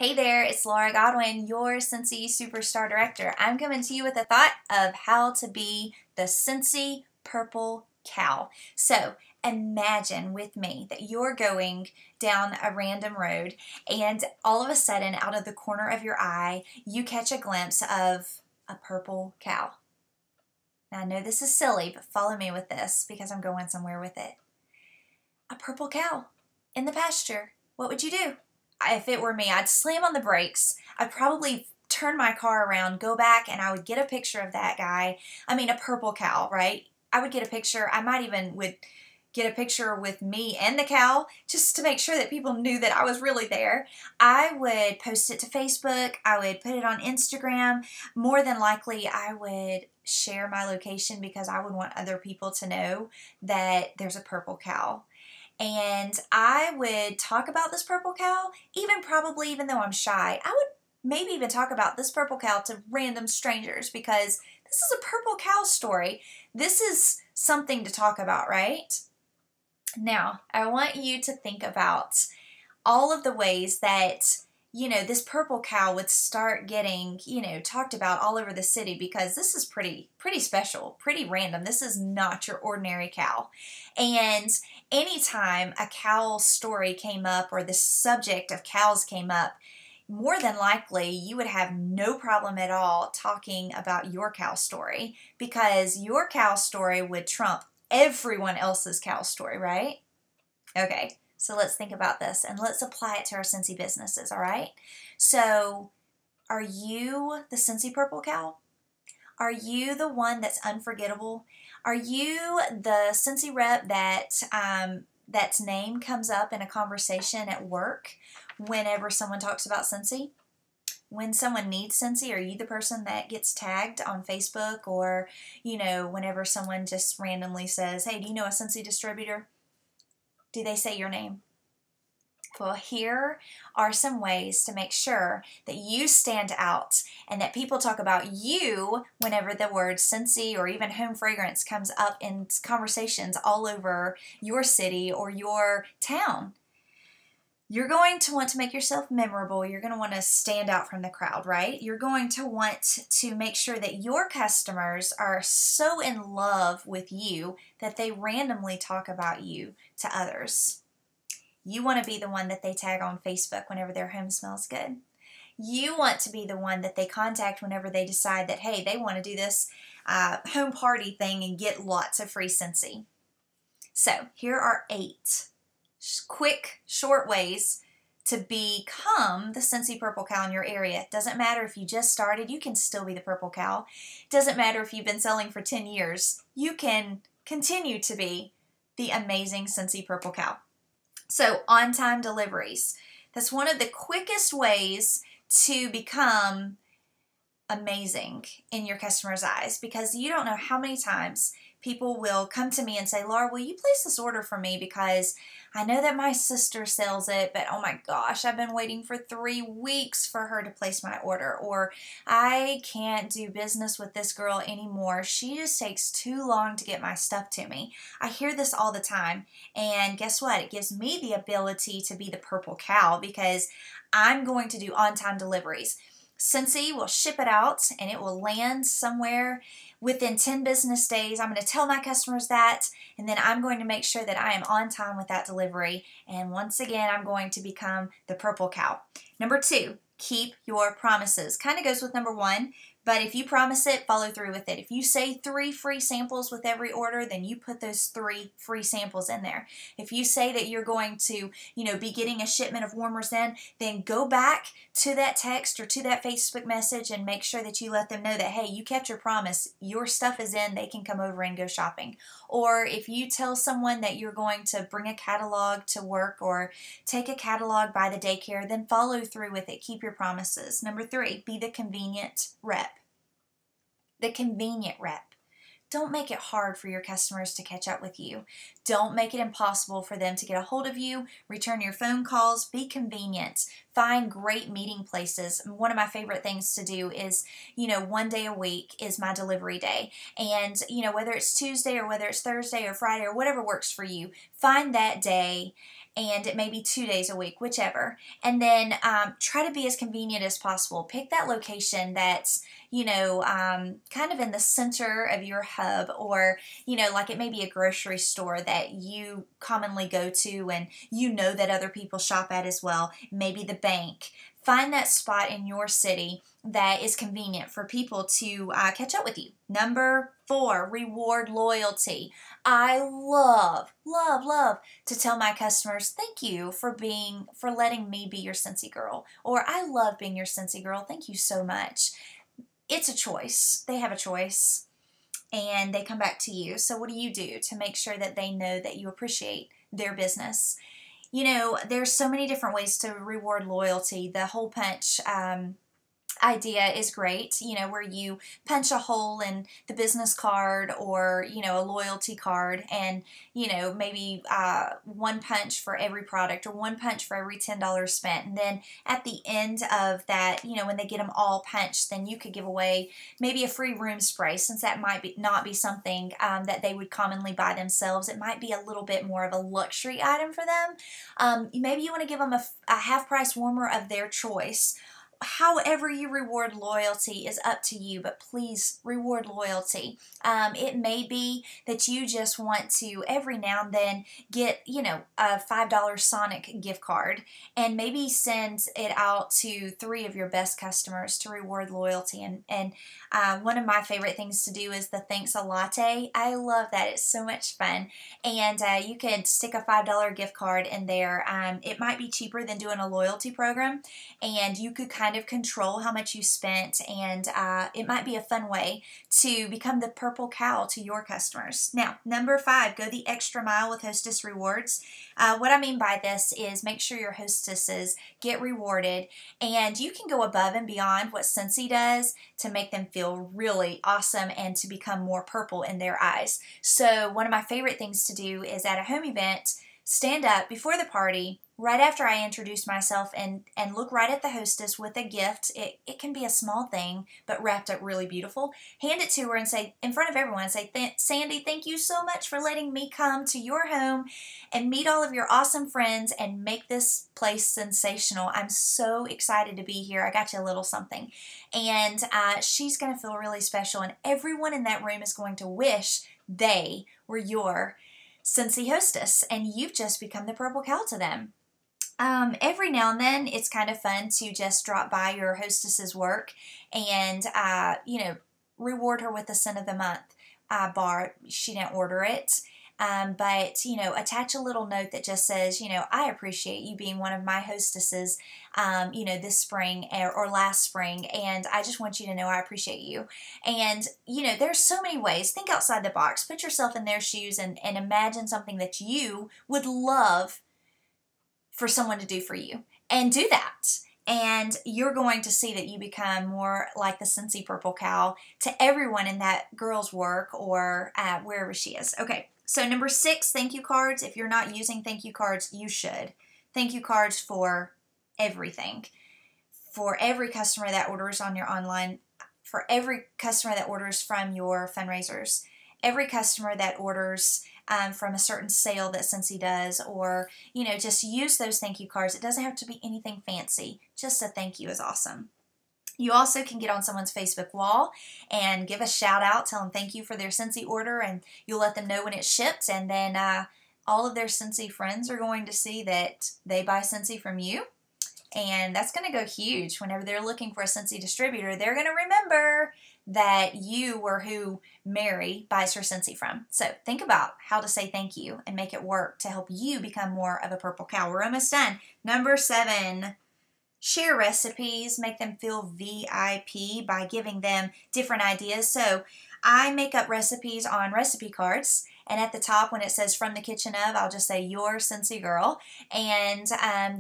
Hey there, it's Laura Godwin, your SCENTSY Superstar Director. I'm coming to you with a thought of how to be the SCENTSY Purple Cow. So imagine with me that you're going down a random road and all of a sudden out of the corner of your eye you catch a glimpse of a purple cow. Now I know this is silly, but follow me with this because I'm going somewhere with it. A purple cow in the pasture. What would you do? If it were me, I'd slam on the brakes. I'd probably turn my car around, go back, and I would get a picture of that guy. I mean, a purple cow, right? I would get a picture. I might even would get a picture with me and the cow just to make sure that people knew that I was really there. I would post it to Facebook. I would put it on Instagram. More than likely, I would share my location because I would want other people to know that there's a purple cow. And I would talk about this purple cow, even though I'm shy, I would maybe even talk about this purple cow to random strangers because this is a purple cow story. This is something to talk about, right? Now, I want you to think about all of the ways that this purple cow would start getting, talked about all over the city because this is pretty special, pretty random. This is not your ordinary cow. And anytime a cow story came up or the subject of cows came up, more than likely you would have no problem at all talking about your cow story because your cow story would trump everyone else's cow story, right? Okay. So let's think about this and let's apply it to our SCENTSY businesses, all right? So are you the SCENTSY Purple Cow? Are you the one that's unforgettable? Are you the SCENTSY rep that's name comes up in a conversation at work whenever someone talks about SCENTSY? When someone needs SCENTSY, are you the person that gets tagged on Facebook or, whenever someone just randomly says, hey, do you know a SCENTSY distributor? Do they say your name? Well, here are some ways to make sure that you stand out and that people talk about you whenever the word SCENTSY or even home fragrance comes up in conversations all over your city or your town. You're going to want to make yourself memorable. You're going to want to stand out from the crowd, right? You're going to want to make sure that your customers are so in love with you that they randomly talk about you to others. You want to be the one that they tag on Facebook whenever their home smells good. You want to be the one that they contact whenever they decide that, hey, they want to do this home party thing and get lots of free SCENTSY. So here are 8 quick, short ways to become the SCENTSY Purple Cow in your area. Doesn't matter if you just started, you can still be the Purple Cow. Doesn't matter if you've been selling for 10 years, you can continue to be the amazing SCENTSY Purple Cow. So on-time deliveries. That's one of the quickest ways to become amazing in your customers' eyes because you don't know how many times people will come to me and say, Laura, will you place this order for me because I know that my sister sells it, but oh my gosh, I've been waiting for 3 weeks for her to place my order, or I can't do business with this girl anymore. She just takes too long to get my stuff to me. I hear this all the time, and guess what? It gives me the ability to be the purple cow because I'm going to do on-time deliveries. SCENTSY will ship it out and it will land somewhere within 10 business days. I'm going to tell my customers that, and then I'm going to make sure that I am on time with that delivery. And once again, I'm going to become the purple cow. Number 2, keep your promises. Kind of goes with number 1, but if you promise it, follow through with it. If you say 3 free samples with every order, then you put those 3 free samples in there. If you say that you're going to, be getting a shipment of warmers in, then go back to that text or to that Facebook message and make sure that you let them know that, hey, you kept your promise. Your stuff is in. They can come over and go shopping. Or if you tell someone that you're going to bring a catalog to work or take a catalog by the daycare, then follow through with it. Keep your promises. Number 3, be the convenient rep. The convenient rep. Don't make it hard for your customers to catch up with you. Don't make it impossible for them to get a hold of you. Return your phone calls. Be convenient. Find great meeting places. One of my favorite things to do is, one day a week is my delivery day. And, whether it's Tuesday or whether it's Thursday or Friday or whatever works for you, find that day and it may be 2 days a week, whichever. And then try to be as convenient as possible. Pick that location that's, you know, kind of in the center of your hub, or, you know, like it may be a grocery store that you commonly go to and you know that other people shop at as well. Maybe the bank. Find that spot in your city that is convenient for people to catch up with you. Number 4, reward loyalty. I love to tell my customers, thank you for letting me be your Scentsy girl, or I love being your Scentsy girl. Thank you so much. It's a choice. They have a choice, and they come back to you. So what do you do to make sure that they know that you appreciate their business? You know, there's so many different ways to reward loyalty. The hole punch idea is great, you know, where you punch a hole in the business card, or, you know, a loyalty card, and, you know, maybe one punch for every product, or one punch for every $10 spent. And then at the end of that, you know, when they get them all punched, then you could give away maybe a free room spray, since that might not be something that they would commonly buy themselves. It might be a little bit more of a luxury item for them. Maybe you want to give them a half-price warmer of their choice. However you reward loyalty is up to you, but please reward loyalty. It may be that you just want to every now and then get, you know, a $5 Sonic gift card, and maybe send it out to 3 of your best customers to reward loyalty. And one of my favorite things to do is the thanks a latte. I love that. It's so much fun. And you can stick a $5 gift card in there. It might be cheaper than doing a loyalty program, and you could kind of control how much you spent, and it might be a fun way to become the purple cow to your customers. Now, number 5, go the extra mile with Hostess rewards. What I mean by this is make sure your hostesses get rewarded, and you can go above and beyond what Scentsy does to make them feel really awesome and to become more purple in their eyes. So one of my favorite things to do is at a home event, stand up before the party, right after I introduce myself, and look right at the hostess with a gift. It can be a small thing, but wrapped up really beautiful. Hand it to her and say, in front of everyone, say, Sandy, thank you so much for letting me come to your home and meet all of your awesome friends and make this place sensational. I'm so excited to be here. I got you a little something. And she's going to feel really special, and everyone in that room is going to wish they were your Scentsy hostess, and you've just become the purple cow to them. Every now and then, it's kind of fun to just drop by your hostess's work and, you know, reward her with the scent of the month bar. She didn't order it, but, you know, attach a little note that just says, you know, I appreciate you being one of my hostesses, you know, this spring or last spring, and I just want you to know I appreciate you. And, you know, there's so many ways. Think outside the box. Put yourself in their shoes and imagine something that you would love for someone to do for you, and do that. And you're going to see that you become more like the Scentsy Purple Cow to everyone in that girl's work, or wherever she is. Okay, so number 6, thank you cards. If you're not using thank you cards, you should. Thank you cards for everything. For every customer that orders on your online, for every customer that orders from your fundraisers, every customer that orders from a certain sale that Scentsy does, or, you know, just use those thank you cards. It doesn't have to be anything fancy. Just a thank you is awesome. You also can get on someone's Facebook wall and give a shout out, tell them thank you for their Scentsy order, and you'll let them know when it's shipped, and then all of their Scentsy friends are going to see that they buy Scentsy from you. And that's going to go huge. Whenever they're looking for a Scentsy distributor, they're going to remember that you were who Mary buys her Scentsy from. So think about how to say thank you and make it work to help you become more of a purple cow. We're almost done. Number 7, share recipes. Make them feel VIP by giving them different ideas. So I make up recipes on recipe cards, and at the top when it says from the kitchen of, I'll just say your Scentsy girl, and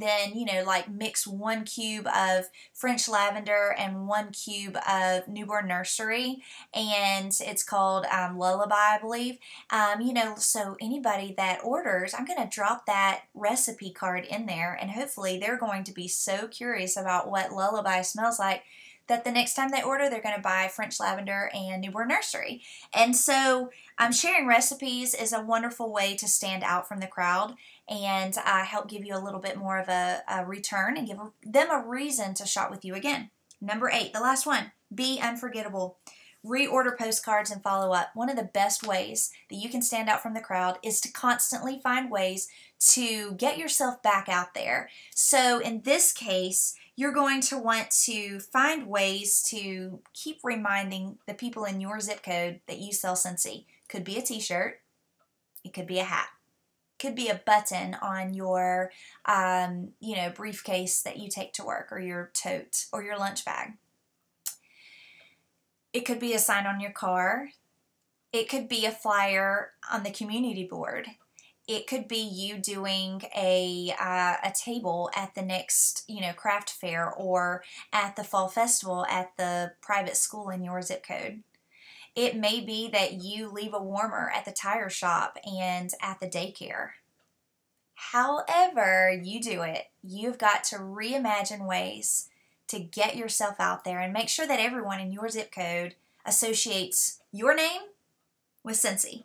then, you know, like mix 1 cube of French lavender and 1 cube of newborn nursery, and it's called Lullaby, I believe. You know, so anybody that orders, I'm going to drop that recipe card in there, and hopefully they're going to be so curious about what Lullaby smells like that the next time they order, they're going to buy French Lavender and Newborn Nursery. And so sharing recipes is a wonderful way to stand out from the crowd and help give you a little bit more of a return and give them a reason to shop with you again. Number 8, the last one, be unforgettable. Reorder postcards and follow up. One of the best ways that you can stand out from the crowd is to constantly find ways to get yourself back out there. So in this case, you're going to want to find ways to keep reminding the people in your zip code that you sell Scentsy. Could be a t-shirt. It could be a hat. Could be a button on your, briefcase that you take to work, or your tote, or your lunch bag. It could be a sign on your car. It could be a flyer on the community board. It could be you doing a table at the next, craft fair, or at the fall festival at the private school in your zip code. It may be that you leave a warmer at the tire shop and at the daycare. However you do it, you've got to reimagine ways to get yourself out there and make sure that everyone in your zip code associates your name with Scentsy.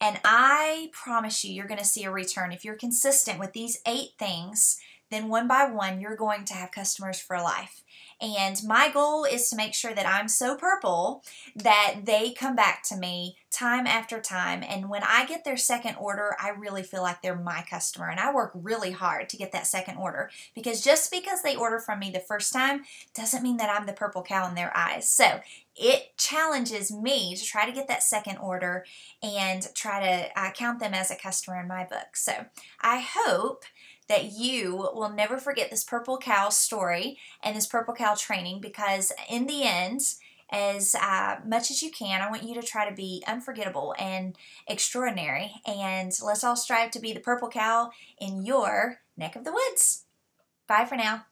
And I promise you're going to see a return. If you're consistent with these 8 things, then one by one, you're going to have customers for life. And my goal is to make sure that I'm so purple that they come back to me time after time. And when I get their second order, I really feel like they're my customer. And I work really hard to get that second order, because just because they order from me the first time doesn't mean that I'm the purple cow in their eyes. So it challenges me to try to get that second order and try to count them as a customer in my book. So I hope that you will never forget this purple cow story and this purple cow training, because in the end, as much as you can, I want you to try to be unforgettable and extraordinary, and let's all strive to be the purple cow in your neck of the woods. Bye for now.